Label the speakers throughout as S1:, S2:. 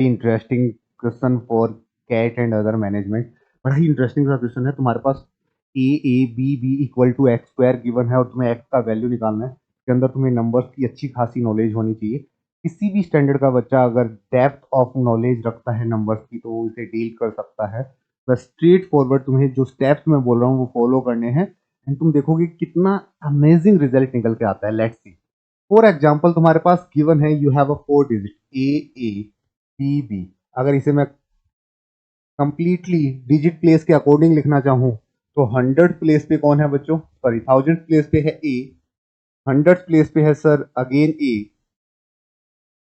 S1: Interesting question for CAT and other management. बड़ा ही interesting सा क्वेश्चन है। तुम्हारे पास a b equal to x square given है और तुम्हें एक्स का वैल्यू निकालना है। इसके अंदर तुम्हें नंबर्स की अच्छी खासी नॉलेज होनी चाहिए। किसी भी स्टैंडर्ड का बच्चा अगर डेप्थ ऑफ नॉलेज रखता है नंबर्स की तो वो इसे डील कर सकता है। बस स्ट्रेट फॉरवर्ड तुम्हें जो स्टेप्स मैं बोल रहा हूँ वो फॉलो करने हैं एंड तुम देखोगे कितना अमेजिंग रिजल्ट निकल के आता है। Let's see. फॉर एग्जाम्पल तुम्हारे पास गिवन है you have a 4 digit A B. अगर इसे मैं कंप्लीटली डिजिट प्लेस के अकॉर्डिंग लिखना चाहूं तो 100 प्लेस पे कौन है बच्चों, सॉरी 1000 प्लेस पे है ए, 100 प्लेस पे है सर अगेन ए,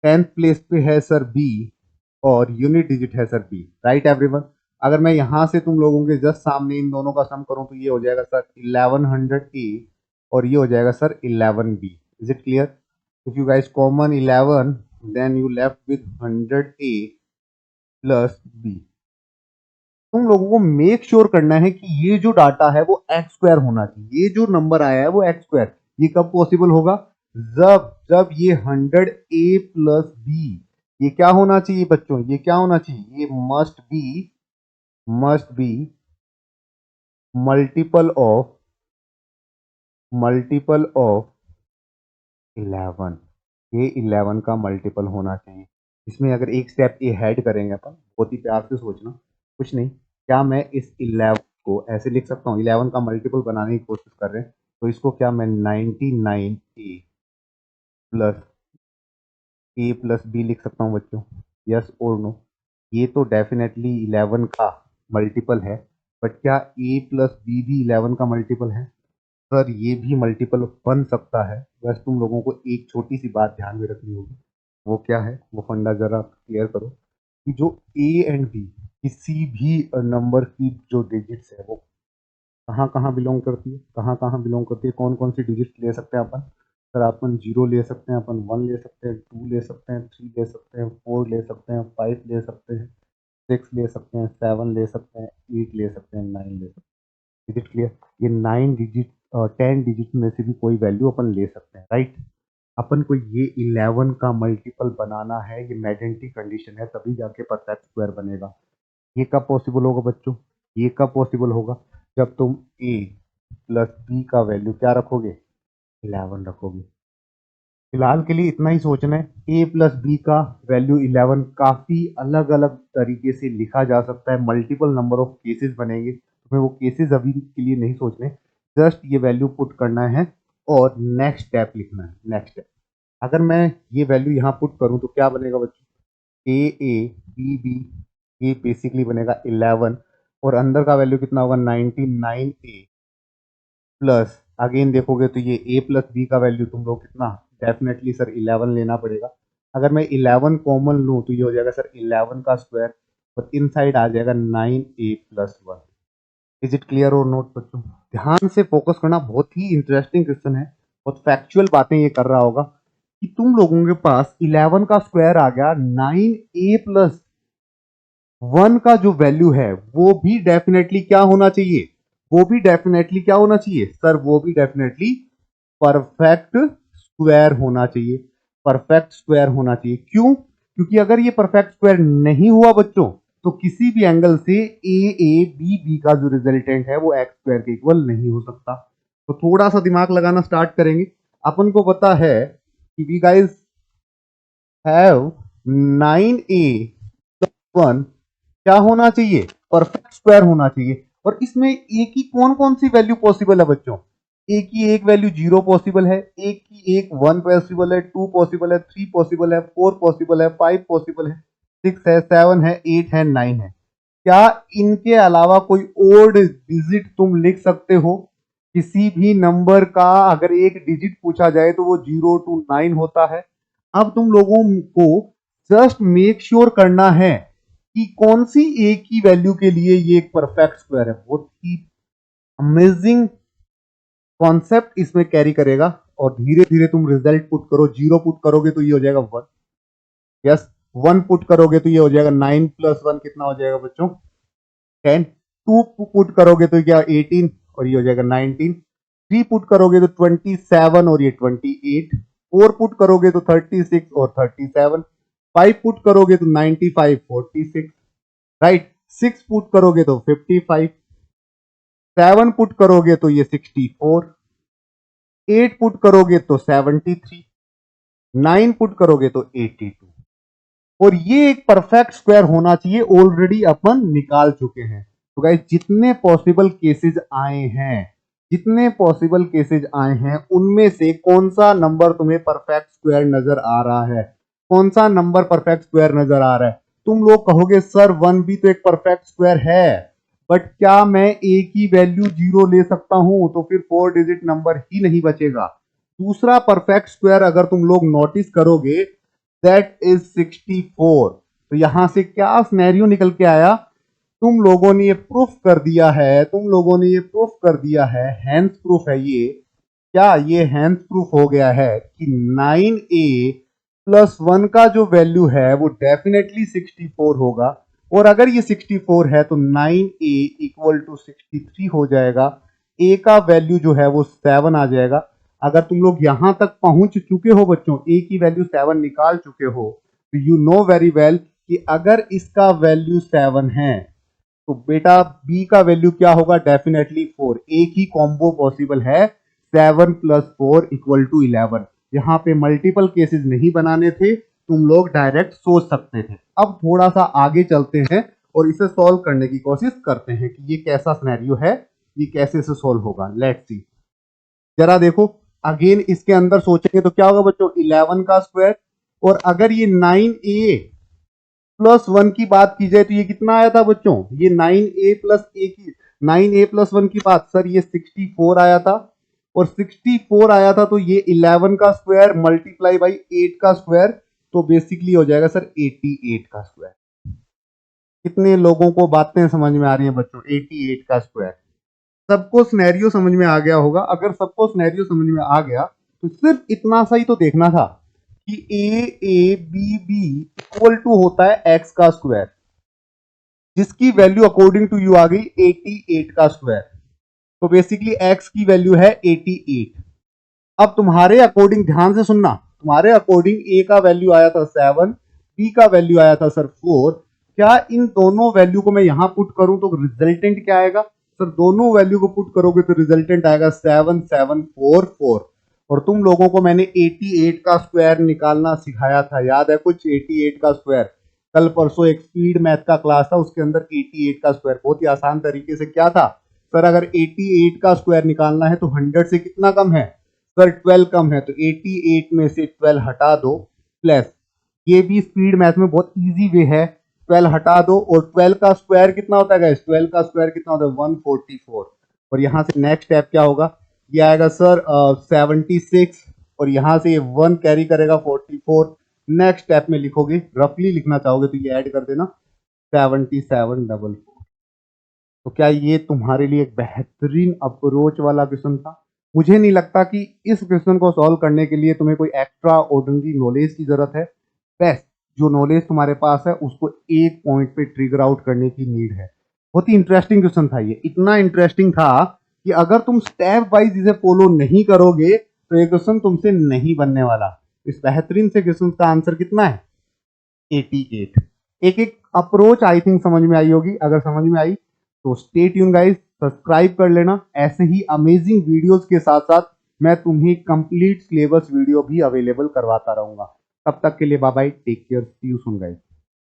S1: 10th प्लेस पे है सर बी और यूनिट डिजिट है सर बी। Right everyone. अगर मैं यहां से तुम लोगों के जस्ट सामने इन दोनों का सम करूं तो ये हो जाएगा सर 1100 ए और ये हो जाएगा sir 11 B. Is it clear? If you guys common 11 then you left with 100 A plus B. तुम लोगों को मेक श्योर करना है कि ये जो डाटा है वो एक्स स्क्वायर होना चाहिए। ये जो नंबर आया है वो एक्स स्क्वायर। ये कब पॉसिबल होगा? जब जब ये 100 a प्लस बी, ये क्या होना चाहिए बच्चों, ये क्या होना चाहिए, ये मस्ट बी मल्टीपल ऑफ 11। ये 11 का मल्टीपल होना चाहिए। इसमें अगर एक स्टेप ये हेड करेंगे अपन, बहुत ही प्यार से सोचना, कुछ नहीं, क्या मैं इस 11 को ऐसे लिख सकता हूँ? 11 का मल्टीपल बनाने की कोशिश कर रहे हैं तो इसको क्या मैं 99 a प्लस बी लिख सकता हूँ बच्चों? यस और नो? ये तो डेफिनेटली 11 का मल्टीपल है, बट क्या ए प्लस बी भी 11 का मल्टीपल है? सर ये भी मल्टीपल बन सकता है। बस तुम लोगों को एक छोटी सी बात ध्यान में रखनी होगी। वो क्या है, वो फंडा जरा क्लियर करो कि जो ए एंड बी किसी भी नंबर की जो डिजिट्स है वो कहाँ कहाँ बिलोंग करती है, कहाँ कहाँ बिलोंग करती है, कौन कौन सी डिजिट ले सकते हैं अपन? सर अपन 0 ले सकते हैं, अपन 1 ले सकते हैं, 2 ले सकते हैं, 3 ले सकते हैं, 4 ले सकते हैं, 5 ले सकते हैं, 6 ले सकते हैं, 7 ले सकते हैं, 8 ले सकते हैं, 9 ले सकते हैं। Digit clear? ये 9 डिजिट 10 डिजिट में से भी कोई वैल्यू अपन ले सकते हैं। राइट? अपन को ये 11 का मल्टीपल बनाना है, ये मैजेंटी कंडीशन है, तभी जाके परफेक्ट स्क्वायर बनेगा। ये कब पॉसिबल होगा बच्चों? ये कब पॉसिबल होगा? जब तुम a प्लस बी का वैल्यू क्या रखोगे? 11 रखोगे। फिलहाल के लिए इतना ही सोचना है। a प्लस बी का वैल्यू 11 काफ़ी अलग अलग तरीके से लिखा जा सकता है, मल्टीपल नंबर ऑफ केसेस बनेंगे। तुम्हें वो केसेस अभी के लिए नहीं सोचने, जस्ट ये वैल्यू पुट करना है और नेक्स्ट स्टेप लिखना है। नेक्स्ट स्टेप, अगर मैं ये वैल्यू यहाँ पुट करूँ तो क्या बनेगा बच्चों? ए बी ये बेसिकली बनेगा 11 और अंदर का वैल्यू कितना होगा? 99 a प्लस अगेन देखोगे तो ये a प्लस बी का वैल्यू तुम लोग कितना, डेफिनेटली सर 11 लेना पड़ेगा। अगर मैं 11 कॉमन लूँ तो ये हो जाएगा सर 11 का स्क्वायर और इन साइड आ जाएगा 9a+1। इज इट क्लियर और नोट बच्चों? ध्यान से फोकस करना, बहुत ही इंटरेस्टिंग क्वेश्चन है, बहुत फैक्चुअल बातें ये कर रहा होगा कि तुम लोगों के पास 11 का स्क्वायर आ गया, 9a+1 का जो वैल्यू है वो भी डेफिनेटली क्या होना चाहिए? वो भी डेफिनेटली क्या होना चाहिए सर? वो भी डेफिनेटली परफेक्ट स्क्वायर होना चाहिए। परफेक्ट स्क्वायर होना चाहिए। क्यों? क्योंकि अगर ये परफेक्ट स्क्वायर नहीं हुआ बच्चों तो किसी भी एंगल से ए बी का जो रिजल्टेंट है वो एक्स स्क्वायर के इक्वल नहीं हो सकता। तो थोड़ा सा दिमाग लगाना स्टार्ट करेंगे। अपन को पता है कि वी गाइस हैव 9a+1 क्या होना चाहिए? परफेक्ट स्क्वायर होना चाहिए। और इसमें ए की कौन कौन सी वैल्यू पॉसिबल है बच्चों? ए की एक वैल्यू 0 पॉसिबल है, एक की एक 1 पॉसिबल है, 2 पॉसिबल है, 3 पॉसिबल है, 4 पॉसिबल है, 5 पॉसिबल है, 6 है, 7 है, 8 है, 9 है। क्या इनके अलावा कोई और डिजिट तुम लिख सकते हो? किसी भी नंबर का अगर एक डिजिट पूछा जाए तो वो 0 to 9 होता है। अब तुम लोगों को जस्ट मेक श्योर करना है कि कौन सी ए की वैल्यू के लिए ये एक परफेक्ट स्क्वायर है। बहुत ही अमेजिंग कॉन्सेप्ट इसमें कैरी करेगा और धीरे धीरे तुम रिजल्ट पुट करो। 0 पुट करोगे तो ये हो जाएगा 1, यस। 1 पुट करोगे तो ये हो जाएगा 9+1 कितना हो जाएगा बच्चों? 10। 2 पुट करोगे तो क्या 18 और ये हो जाएगा 19। 3 पुट करोगे तो 27 और ये 28। 4 पुट करोगे तो 36 और 37। 5 पुट करोगे तो 95 46, राइट। 6 पुट करोगे तो 55, 7 पुट करोगे तो ये 64, 8 पुट करोगे तो 73, 9 पुट करोगे तो 82। और ये एक परफेक्ट स्क्वायर होना चाहिए, ऑलरेडी अपन निकाल चुके हैं। तो गाइस जितने पॉसिबल केसेस आए हैं, जितने पॉसिबल केसेस आए हैं, उनमें से कौन सा नंबर तुम्हें परफेक्ट स्क्वायर नजर आ रहा है? कौन सा नंबर परफेक्ट स्क्वायर नजर आ रहा है? तुम लोग कहोगे सर 1 भी तो एक परफेक्ट स्क्वायर है, बट क्या मैं ए की वैल्यू 0 ले सकता हूं? तो फिर 4 डिजिट नंबर ही नहीं बचेगा। दूसरा परफेक्ट स्क्वायर अगर तुम लोग नोटिस करोगे, दैट इज 64। तो यहां से क्या सिनेरियो निकल के आया? तुम लोगों ने ये प्रूफ कर दिया है, तुम लोगों ने ये प्रूफ कर दिया है, हैंस प्रूफ है ये। क्या ये हैंस प्रूफ हो गया है कि 9a प्लस 1 का जो वैल्यू है वो डेफिनेटली 64 होगा। और अगर ये 64 है तो 9a इक्वल टू 63 हो जाएगा। a का वैल्यू जो है वो 7 आ जाएगा। अगर तुम लोग यहां तक पहुंच चुके हो बच्चों, a की वैल्यू 7 निकाल चुके हो, तो यू नो वेरी वेल कि अगर इसका वैल्यू 7 है तो बेटा बी का वैल्यू क्या होगा? डेफिनेटली 4। एक ही कॉम्बो पॉसिबल है, 7 प्लस 4 इक्वल टू 11। यहाँ पे मल्टीपल केसेस नहीं बनाने थे, तुम लोग डायरेक्ट सोच सकते थे। अब थोड़ा सा आगे चलते हैं और इसे सॉल्व करने की कोशिश करते हैं कि ये कैसा सिनेरियो है, ये कैसे से सॉल्व होगा। Let's see. जरा देखो अगेन इसके अंदर सोचेंगे तो क्या होगा बच्चों? 11 का स्क्वायर। और अगर ये 9a प्लस 1 की बात की जाए तो ये कितना आया था बच्चों? ये 9a प्लस ए की 9a प्लस 1 की बात, सर ये 64 आया था। और 64 आया था तो ये 11 का स्क्वायर मल्टीप्लाई बाई 8 का स्क्वायर, तो बेसिकली हो जाएगा सर 88 का स्क्वायर। कितने लोगों को बातें समझ में आ रही हैं बच्चों? 88 का स्क्वायर। सबको सिनेरियो समझ में आ गया होगा। अगर सबको सिनेरियो समझ में आ गया तो सिर्फ इतना सा ही तो देखना था कि A B B equal to होता है एक्स का स्क्वायर, जिसकी वैल्यू अकॉर्डिंग टू यू आ गई 88 का स्क्वायर। तो बेसिकली एक्स की वैल्यू है 88। अब तुम्हारे अकॉर्डिंग ध्यान से सुनना, तुम्हारे अकॉर्डिंग ए का वैल्यू आया था 7, बी का वैल्यू आया था सर 4। क्या इन दोनों वैल्यू को मैं यहां पुट करूं तो रिजल्टेंट क्या आएगा? सर दोनों वैल्यू को पुट करोगे तो रिजल्टेंट आएगा 7744। और तुम लोगों को मैंने 88 का स्क्वायर निकालना सिखाया था, याद है कुछ? 88 का स्क्वायर कल परसों एक स्पीड मैथ का क्लास था, उसके अंदर 88 का स्क्वायर बहुत ही आसान तरीके से क्या था सर? अगर 88 का स्क्वायर निकालना है तो 100 से कितना कम है सर? 12 कम है। तो 88 में से 12 हटा दो, प्लस ये भी स्पीड मैथ में बहुत इजी वे है, 12 हटा दो। और 12 का स्क्वायर कितना होता है गाइस? 12 का स्क्वायर कितना होता है? 144। और यहां से नेक्स्ट स्टेप क्या होगा? ये आएगा सर 76। और यहां से ये 1 कैरी करेगा 44। नेक्स्ट स्टेप में लिखोगे, रफली लिखना चाहोगे तो ये ऐड कर देना 7744। तो क्या ये तुम्हारे लिए एक बेहतरीन अप्रोच वाला क्वेश्चन था? मुझे नहीं लगता कि इस क्वेश्चन को सॉल्व करने के लिए तुम्हें कोई एक्स्ट्रा ऑर्डिनरी नॉलेज की जरूरत है। बेस्ट जो नॉलेज तुम्हारे पास है उसको एक पॉइंट पे ट्रिगर आउट करने की नीड है। बहुत ही इंटरेस्टिंग क्वेश्चन था ये, इतना इंटरेस्टिंग था कि अगर तुम स्टेप वाइज इसे फॉलो नहीं करोगे तो ये क्वेश्चन तुमसे नहीं बनने वाला। इस बेहतरीन से क्वेश्चन का आंसर कितना है? 88। एक एक अप्रोच आई थिंक समझ में आई होगी। अगर समझ में आई तो स्टे ट्यून गाइस, सब्सक्राइब कर लेना। ऐसे ही अमेजिंग वीडियोस के साथ साथ मैं तुम्हें कंप्लीट सिलेबस वीडियो भी अवेलेबल करवाता रहूंगा। तब तक के लिए bye bye, take care, see you soon guys.